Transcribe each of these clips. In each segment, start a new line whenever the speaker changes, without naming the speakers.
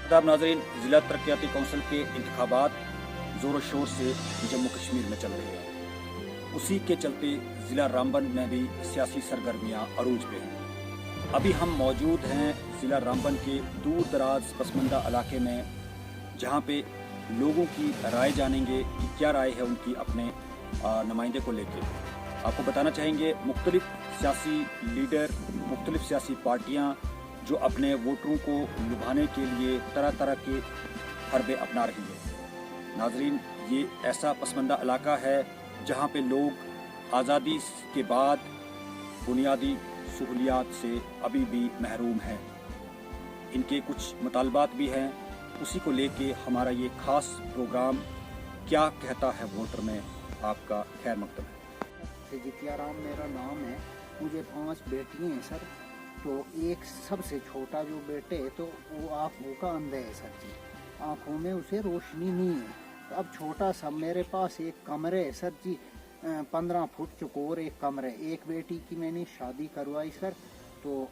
आदाब नाज़रीन, जिला तरक्याती कौंसिल के इंतखाबात जोरों शोर से जम्मू कश्मीर में चल रहे हैं। उसी के चलते जिला रामबन में भी सियासी सरगर्मियां अरूज पे हैं। अभी हम मौजूद हैं जिला रामबन के दूर दराज पसमानदा इलाके में, जहां पे लोगों की राय जानेंगे कि क्या राय है उनकी अपने नुमाइंदे को लेकर। आपको बताना चाहेंगे मुख्तलिफ सियासी लीडर, मुख्तलिफ सियासी पार्टियाँ जो अपने वोटरों को लुभाने के लिए तरह तरह के हरबे अपना रही है। नाजरीन, ये ऐसा पसमानदा इलाका है जहाँ पे लोग आज़ादी के बाद बुनियादी सहूलियात से अभी भी महरूम हैं। इनके कुछ मुतालबात भी हैं, उसी को लेके हमारा ये ख़ास प्रोग्राम क्या कहता है वोटर में आपका खैर मकदम है।
जितिया राम मेरा नाम है। मुझे 5 बेटियाँ हैं सर। तो एक सबसे छोटा जो बेटे है तो वो आँखों का अंधा है सर जी, आँखों में उसे रोशनी नहीं है। तो अब छोटा सा मेरे पास एक कमरे है सर जी, 15 फुट चौकोर एक कमरे। एक बेटी की मैंने शादी करवाई सर, तो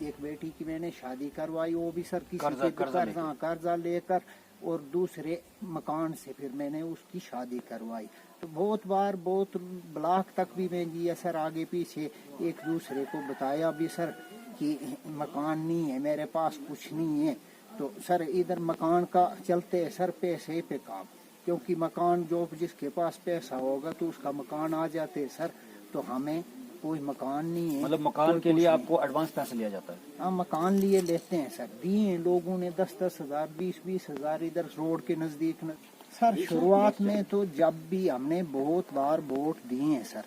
एक बेटी की मैंने शादी करवाई, वो भी सर किसी कर्जा लेकर, और दूसरे मकान से फिर मैंने उसकी शादी करवाई। तो बहुत बार बहुत ब्लॉक तक भी मैं गया सर, आगे पीछे एक दूसरे को बताया भी सर कि मकान नहीं है मेरे पास, कुछ नहीं है। तो सर इधर मकान का चलते है सर पैसे पे काम, क्योंकि मकान जो जिसके पास पैसा होगा तो उसका मकान आ जाते है सर। तो हमें कोई मकान नहीं है।
मतलब मकान के लिए आपको एडवांस पैसा लिया जाता है?
हाँ, मकान लिए लेते हैं सर, दिए लोगों ने 10-10 हजार 20-20 हजार इधर रोड के नजदीक सर। शुरुआत में तो जब भी हमने बहुत बार वोट दिए हैं सर,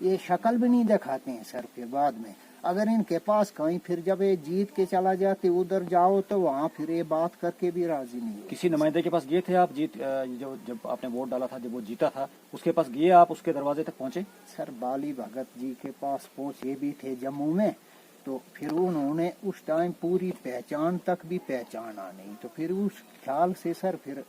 ये शक्ल भी नहीं दिखाते हैं सर। फिर बाद में अगर इनके पास कहीं फिर जब ये जीत के चला जाते उधर जाओ तो वहाँ फिर ये बात करके भी राजी नहीं।
किसी नुमाइंदे के पास गए थे आप? जब आपने वोट डाला था, जब वो जीता था, उसके पास गए आप? उसके दरवाजे तक पहुँचे?
सर बाली भगत जी के पास पहुँचे भी थे जम्मू में। तो फिर उन्होंने उस टाइम पूरी पहचान तक भी पहचाना नहीं, तो फिर उस ख्याल से सर फिर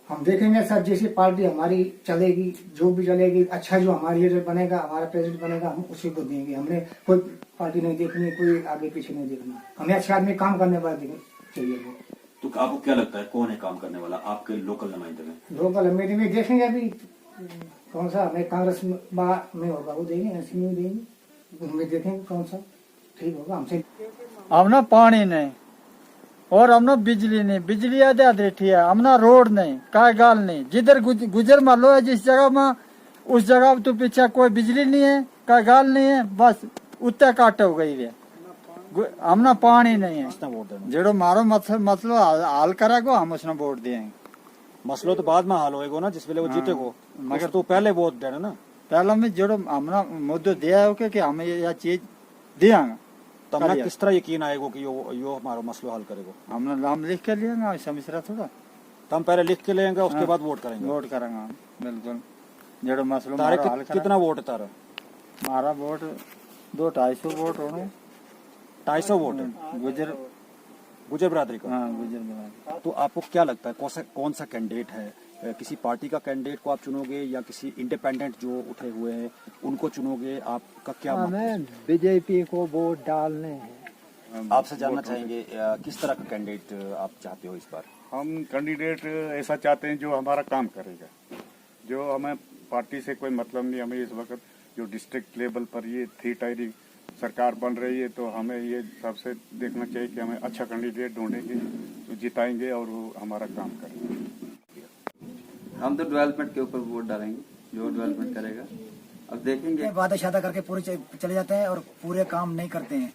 हम देखेंगे सर, जैसी पार्टी हमारी चलेगी, जो भी चलेगी, अच्छा जो हमारा लीडर बनेगा, हमारा प्रेसिडेंट बनेगा, हम उसी को देंगे। हमने कोई पार्टी नहीं देखनी, कोई आगे पीछे नहीं देखना। हमें अच्छे आदमी काम करने वाले चाहिए।
तो आपको क्या लगता है कौन है काम करने वाला आपके लोकल नुमाइंदे में?
लोकल नुमाइंदे में देखेंगे अभी कौन सा हमें कांग्रेस में होगा वो देंगे, एनसी में देंगे, उनमें देखेंगे कौन सा ठीक होगा हमसे।
हमने पानी नहीं और हमने बिजली नहीं, बिजली आधा देती है, हमने रोड नहीं, काय गाल नहीं। जिधर गुजर मान लो जिस जगह में, उस जगह तो पीछे कोई बिजली नहीं है, काय गाल नहीं है, बस उत्ते काट हो गई है। हमने पानी नहीं है। जेड़ो मारो मसलो हाल करेगो हम उसने वोट देंगे।
मसलो तो बाद में हाल होएगा ना, जिस वेले वो जीतेगो, मगर तो पहले वोट देना ना।
पहले में जेड़ो हमने मुद्दो दिया है कि हमें यह चीज देंगे,
तो हमें किस तरह यकीन आएगा कि यो हमारा मसलो हल करेगा?
हमने नाम लिख के लिएगा, ऐसा मिश्रा थोड़ा।
तो हम पहले लिख के लेंगे, उसके बाद वोट करेंगे।
वोट करेंगे हम बिल्कुल। जेड़ो मसलो
कितना वोट है तारा?
हमारा वोट 200-250 वोट होने।
250 वोट है गुजर बिरादरी का?
हाँ, गुजर बिरादरी।
तो आपको क्या लगता है कौन सा कैंडिडेट है? किसी पार्टी का कैंडिडेट को आप चुनोगे या किसी इंडिपेंडेंट जो उठे हुए हैं उनको चुनोगे? आपका क्या?
हमें बीजेपी को वोट डालने हैं।
आपसे जानना चाहेंगे किस तरह का कैंडिडेट आप चाहते हो इस बार?
हम कैंडिडेट ऐसा चाहते हैं जो हमारा काम करेगा, जो हमें पार्टी से कोई मतलब नहीं। हमें इस वक्त जो डिस्ट्रिक्ट लेवल पर ये 3 टायरी सरकार बन रही है, तो हमें ये सबसे देखना चाहिए कि हमें अच्छा कैंडिडेट ढूंढेंगे तो जिताएंगे और वो हमारा काम करेंगे।
हम तो डेवलपमेंट के ऊपर वोट डालेंगे, जो डेवलपमेंट करेगा। अब देखेंगे।
वादा शादा करके पूरे चले जाते हैं और पूरे काम नहीं करते हैं,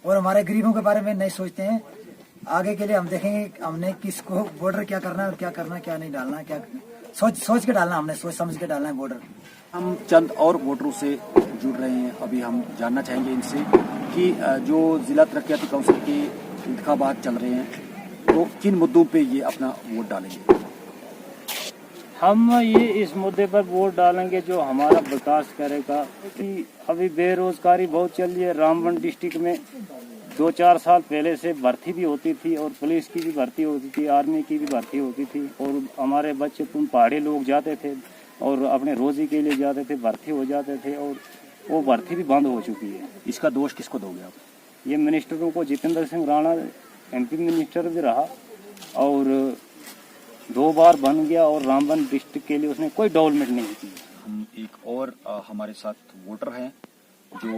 और हमारे गरीबों के बारे में नहीं सोचते हैं। आगे के लिए हम देखेंगे हमने किसको बॉर्डर क्या करना है और क्या करना है, क्या नहीं डालना है, क्या सोच के डालना, हमने सोच समझ के डालना है बॉर्डर।
हम चंद और वोटरों से जुड़ रहे हैं। अभी हम जानना चाहेंगे इनसे कि जो जिला तरक्याती कौंसिल के इंतखाबात चल रहे हैं, तो किन मुद्दों पे ये अपना वोट डालेंगे?
हम ये इस मुद्दे पर वोट डालेंगे जो हमारा विकास करेगा। कि अभी बेरोजगारी बहुत चल रही है रामबन डिस्ट्रिक्ट में। 2-4 साल पहले से भर्ती भी होती थी, और पुलिस की भी भर्ती होती थी, आर्मी की भी भर्ती होती थी, और हमारे बच्चे पहाड़ी लोग जाते थे और अपने रोजी के लिए जाते थे, भर्ती हो जाते थे, और वो भर्ती भी बंद हो चुकी है।
इसका दोष किसको दोगे आप?
ये मिनिस्टरों को जितेंद्र सिंह राणा एमपी मिनिस्टर भी रहा और 2 बार बन गया और रामबन डिस्ट्रिक्ट के लिए उसने कोई डेवलपमेंट नहीं की।
हम एक और हमारे साथ वोटर हैं जो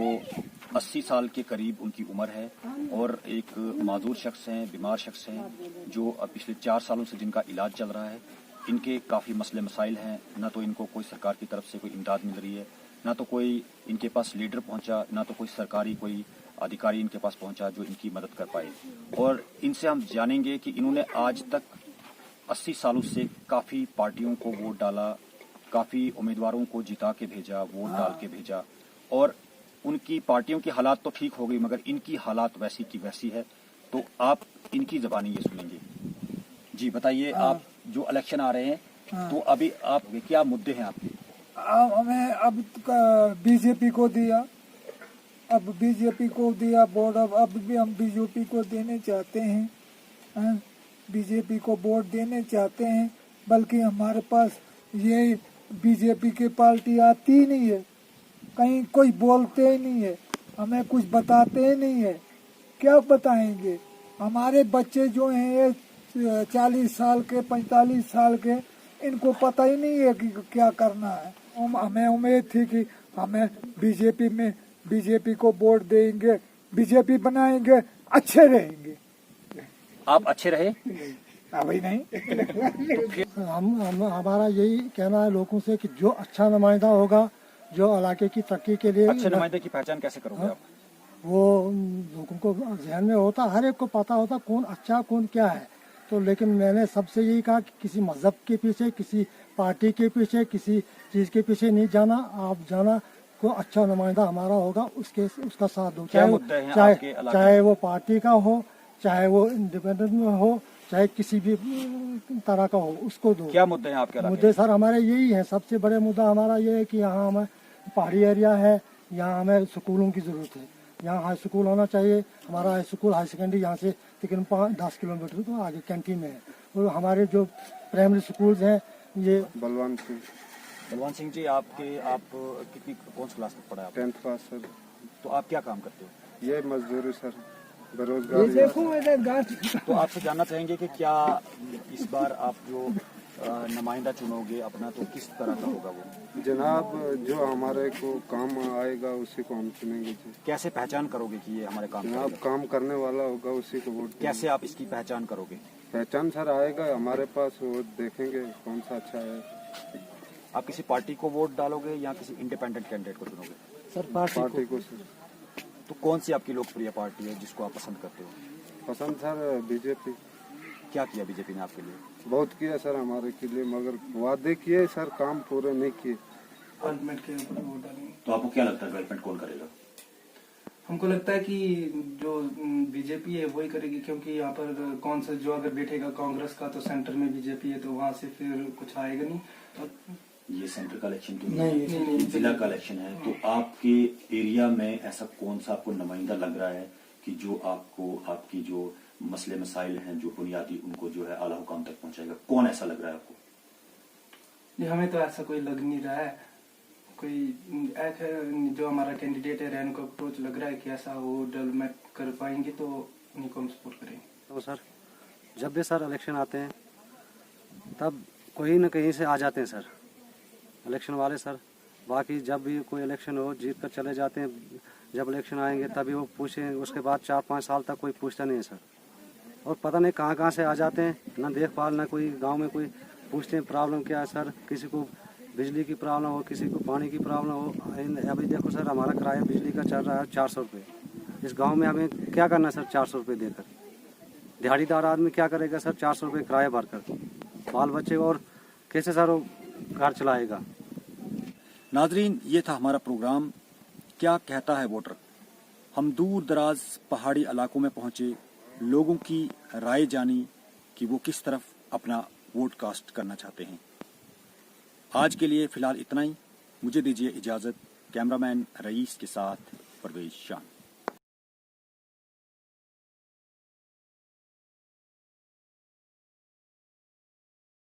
80 साल के करीब उनकी उम्र है और एक माजूर शख्स हैं, बीमार शख्स हैं जो पिछले 4 सालों से जिनका इलाज चल रहा है। इनके काफ़ी मसले मसाइल हैं, ना तो इनको कोई सरकार की तरफ से कोई इमदाद मिल रही है, ना तो कोई इनके पास लीडर पहुंचा, ना तो कोई सरकारी कोई अधिकारी इनके पास पहुंचा जो इनकी मदद कर पाए। और इनसे हम जानेंगे कि इन्होंने आज तक 80 सालों से काफ़ी पार्टियों को वोट डाला, काफ़ी उम्मीदवारों को जिता के भेजा, वोट डाल के भेजा और उनकी पार्टियों की हालात तो ठीक हो गई मगर इनकी हालात वैसी की वैसी है। तो आप इनकी ज़बानी ये सुनेंगे। जी बताइए, आप जो इलेक्शन आ रहे हैं तो अभी आप क्या मुद्दे हैं आपके?
हमें अब बीजेपी को दिया, अब बीजेपी को दिया वोट, अब भी हम बीजेपी को देने चाहते हैं, बीजेपी को वोट देने चाहते हैं। बल्कि हमारे पास ये बीजेपी की पार्टी आती ही नहीं है, कहीं कोई बोलते ही नहीं है, हमें कुछ बताते ही नहीं है। क्या बताएंगे? हमारे बच्चे जो हैं ये 40 साल के 45 साल के, इनको पता ही नहीं है कि क्या करना है। हमें उम्मीद थी कि हमें बीजेपी को वोट देंगे, बीजेपी बनाएंगे, अच्छे रहेंगे।
आप अच्छे रहे?
अभी नहीं।
हमारा यही कहना है लोगों से कि जो अच्छा नुमाइंदा होगा, जो इलाके की तरक्की के लिए
अच्छे नुमाइंदे की पहचान कैसे करोगे आप?
वो लोगों को ध्यान में होता, हर एक को पता होता कौन अच्छा कौन क्या है। तो लेकिन मैंने सबसे यही कहा कि किसी मजहब के पीछे, किसी पार्टी के पीछे, किसी चीज के पीछे नहीं जाना। आप जाना को अच्छा नुमाइंदा हमारा होगा उसका साथ दो, चाहे वो पार्टी का हो, चाहे वो इंडिपेंडेंट में हो, चाहे किसी भी तरह का हो, उसको दो।
क्या मुद्दे हैं आपके?
मुद्दे सर हमारे यही है, सबसे बड़े मुद्दा हमारा ये है कि यहाँ हमें पहाड़ी एरिया है, यहाँ हमें स्कूलों की जरूरत है। यहाँ हाई स्कूल होना चाहिए। हमारा हाई स्कूल हाई सेकेंडरी यहाँ से तकरीबन 5-10 किलोमीटर तो आगे कैंटीन में है। और हमारे जो प्राइमरी स्कूल्स हैं ये
बलवान सिंह जी, आप कितनी कौन सी क्लास तक पढ़ा है?
10th पास सर।
तो आप क्या काम करते हो?
ये मजदूरी सर, बेरोजगार।
तो आपसे जानना चाहेंगे कि क्या इस बार आप जो नुमाइंदा चुनोगे अपना, तो किस तरह का होगा वो?
जनाब, जो हमारे को काम आएगा उसी को हम चुनेंगे जी।
कैसे पहचान करोगे कि ये हमारे काम
जनाब, काम करने वाला होगा उसी को वोट।
कैसे आप इसकी पहचान करोगे?
पहचान सर आएगा हमारे पास, वो देखेंगे कौन सा अच्छा है।
आप किसी पार्टी को वोट डालोगे या किसी इंडिपेंडेंट कैंडिडेट को चुनोगे?
सर
पार्टी को सर।
तो कौन सी आपकी लोकप्रिय पार्टी है जिसको आप पसंद करते हो?
पसंद सर बीजेपी।
क्या किया बीजेपी ने आपके लिए?
बहुत किया सर हमारे के लिए, मगर वादे किए सर, काम पूरे नहीं किए।
डेवलपमेंट के ऊपर वोट डालेंगे।
तो आपको क्या लगता है डेवलपमेंट कौन करेगा?
हमको लगता है कि जो बीजेपी है वही करेगी, क्योंकि यहाँ पर कौन सा जो अगर बैठेगा कांग्रेस का तो सेंटर में बीजेपी है, तो वहाँ से फिर कुछ आएगा नहीं।
ये सेंटर का इलेक्शन तो नहीं, जिला का इलेक्शन है। तो आपके एरिया में ऐसा कौन सा आपको नुमाइंदा लग रहा है कि जो आपको आपकी जो मसले मसाइल हैं जो बुनियादी उनको जो है आला हुकाम तक पहुंचाएगा? कौन ऐसा लग रहा है आपको?
जी, हमें तो ऐसा कोई लग नहीं रहा है। कोई एक है जो हमारा कैंडिडेट है, रहने को अप्रोच लग रहा है कि ऐसा वो डेवलपमेंट कर पाएंगे, तो उन्हीं को हम सपोर्ट करेंगे।
तो सर जब भी सर इलेक्शन आते हैं तब कोई न कहीं से आ जाते हैं सर इलेक्शन वाले सर। बाकी जब भी कोई इलेक्शन हो जीत कर चले जाते हैं, जब इलेक्शन आएंगे तभी वो पूछें, उसके बाद 4-5 साल तक कोई पूछता नहीं है सर। और पता नहीं कहाँ से आ जाते हैं, ना देखभाल, ना कोई गांव में कोई पूछते हैं प्रॉब्लम क्या है सर। किसी को बिजली की प्रॉब्लम हो, किसी को पानी की प्रॉब्लम हो। अभी देखो सर हमारा किराया बिजली का चल रहा है 400 रुपये। इस गाँव में हमें क्या करना है सर 400 रुपये देकर? दिहाड़ीदार आदमी क्या करेगा सर 400 रुपये किराया भर कर? बाल बच्चे और कैसे सर वो घर चलाएगा?
नाजरीन, ये था हमारा प्रोग्राम क्या कहता है वोटर। हम दूर दराज पहाड़ी इलाकों में पहुंचे, लोगों की राय जानी कि वो किस तरफ अपना वोट कास्ट करना चाहते हैं। आज के लिए फिलहाल इतना ही। मुझे दीजिए इजाजत। कैमरामैन रईस के साथ परवेज शान।